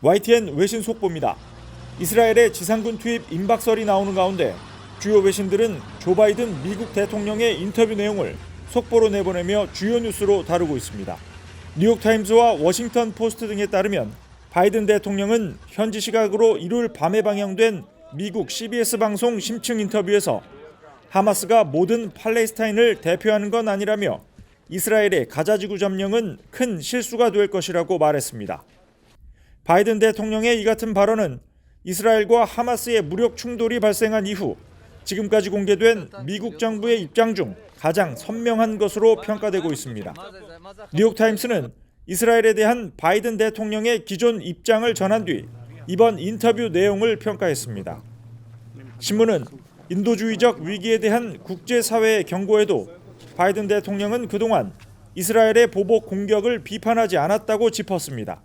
YTN 외신 속보입니다. 이스라엘의 지상군 투입 임박설이 나오는 가운데 주요 외신들은 조 바이든 미국 대통령의 인터뷰 내용을 속보로 내보내며 주요 뉴스로 다루고 있습니다. 뉴욕타임즈와 워싱턴 포스트 등에 따르면 바이든 대통령은 현지 시각으로 일요일 밤에 방영된 미국 CBS 방송 심층 인터뷰에서 하마스가 모든 팔레스타인을 대표하는 건 아니라며 이스라엘의 가자지구 점령은 큰 실수가 될 것이라고 말했습니다. 바이든 대통령의 이 같은 발언은 이스라엘과 하마스의 무력 충돌이 발생한 이후 지금까지 공개된 미국 정부의 입장 중 가장 선명한 것으로 평가되고 있습니다. 뉴욕타임스는 이스라엘에 대한 바이든 대통령의 기존 입장을 전한 뒤 이번 인터뷰 내용을 평가했습니다. 신문은 인도주의적 위기에 대한 국제사회의 경고에도 바이든 대통령은 그동안 이스라엘의 보복 공격을 비판하지 않았다고 짚었습니다.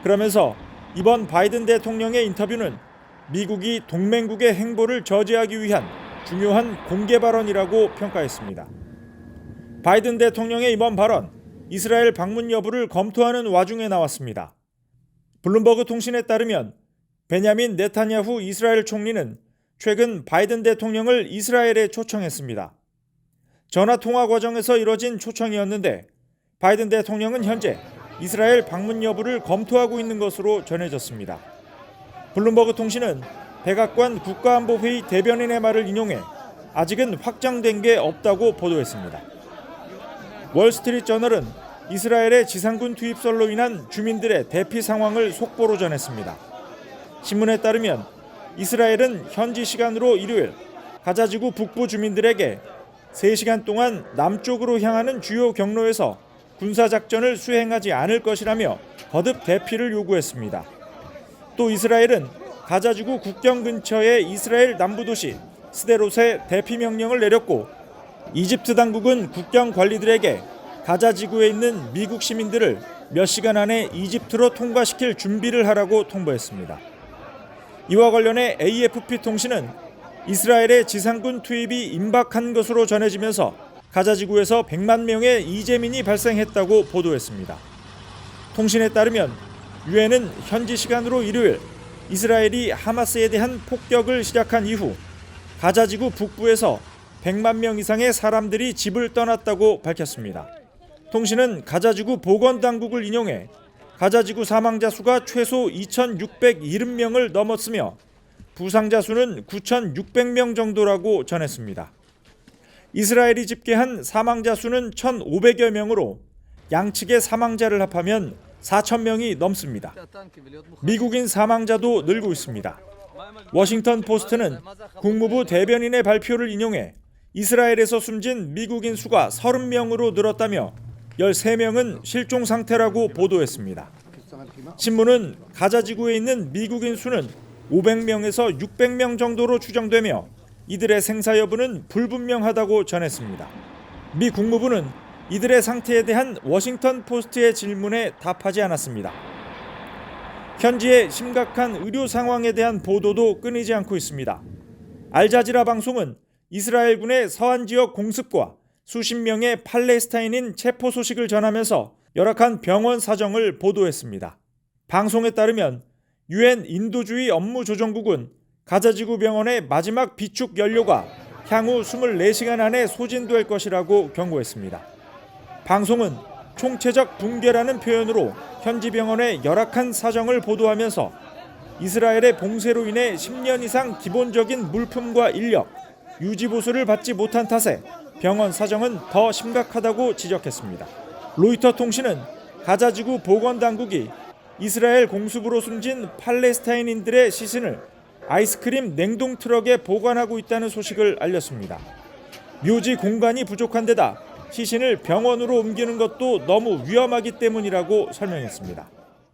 그러면서 이번 바이든 대통령의 인터뷰는 미국이 동맹국의 행보를 저지하기 위한 중요한 공개 발언이라고 평가했습니다. 바이든 대통령의 이번 발언, 이스라엘 방문 여부를 검토하는 와중에 나왔습니다. 블룸버그 통신에 따르면 베냐민 네타냐후 이스라엘 총리는 최근 바이든 대통령을 이스라엘에 초청했습니다. 전화 통화 과정에서 이뤄진 초청이었는데 바이든 대통령은 현재 이스라엘 방문 여부를 검토하고 있는 것으로 전해졌습니다. 블룸버그 통신은 백악관 국가안보회의 대변인의 말을 인용해 아직은 확정된 게 없다고 보도했습니다. 월스트리트저널은 이스라엘의 지상군 투입설로 인한 주민들의 대피 상황을 속보로 전했습니다. 신문에 따르면 이스라엘은 현지 시간으로 일요일 가자지구 북부 주민들에게 3시간 동안 남쪽으로 향하는 주요 경로에서 군사작전을 수행하지 않을 것이라며 거듭 대피를 요구했습니다. 또 이스라엘은 가자지구 국경 근처의 이스라엘 남부도시 스데롯에 대피 명령을 내렸고 이집트 당국은 국경 관리들에게 가자지구에 있는 미국 시민들을 몇 시간 안에 이집트로 통과시킬 준비를 하라고 통보했습니다. 이와 관련해 AFP 통신은 이스라엘의 지상군 투입이 임박한 것으로 전해지면서 가자지구에서 100만 명의 이재민이 발생했다고 보도했습니다. 통신에 따르면 유엔은 현지 시간으로 일요일 이스라엘이 하마스에 대한 폭격을 시작한 이후 가자지구 북부에서 100만 명 이상의 사람들이 집을 떠났다고 밝혔습니다. 통신은 가자지구 보건당국을 인용해 가자지구 사망자 수가 최소 2,670명을 넘었으며 부상자 수는 9,600명 정도라고 전했습니다. 이스라엘이 집계한 사망자 수는 1,500여 명으로 양측의 사망자를 합하면 4,000명이 넘습니다. 미국인 사망자도 늘고 있습니다. 워싱턴 포스트는 국무부 대변인의 발표를 인용해 이스라엘에서 숨진 미국인 수가 30명으로 늘었다며 13명은 실종 상태라고 보도했습니다. 신문은 가자지구에 있는 미국인 수는 500명에서 600명 정도로 추정되며 이들의 생사 여부는 불분명하다고 전했습니다. 미 국무부는 이들의 상태에 대한 워싱턴 포스트의 질문에 답하지 않았습니다. 현지의 심각한 의료 상황에 대한 보도도 끊이지 않고 있습니다. 알자지라 방송은 이스라엘군의 서한 지역 공습과 수십 명의 팔레스타인인 체포 소식을 전하면서 열악한 병원 사정을 보도했습니다. 방송에 따르면 유엔 인도주의 업무조정국은 가자지구 병원의 마지막 비축 연료가 향후 24시간 안에 소진될 것이라고 경고했습니다. 방송은 총체적 붕괴라는 표현으로 현지 병원의 열악한 사정을 보도하면서 이스라엘의 봉쇄로 인해 10년 이상 기본적인 물품과 인력, 유지보수를 받지 못한 탓에 병원 사정은 더 심각하다고 지적했습니다. 로이터 통신은 가자지구 보건당국이 이스라엘 공습으로 숨진 팔레스타인인들의 시신을 아이스크림 냉동 트럭에 보관하고 있다는 소식을 알렸습니다. 묘지 공간이 부족한 데다 시신을 병원으로 옮기는 것도 너무 위험하기 때문이라고 설명했습니다.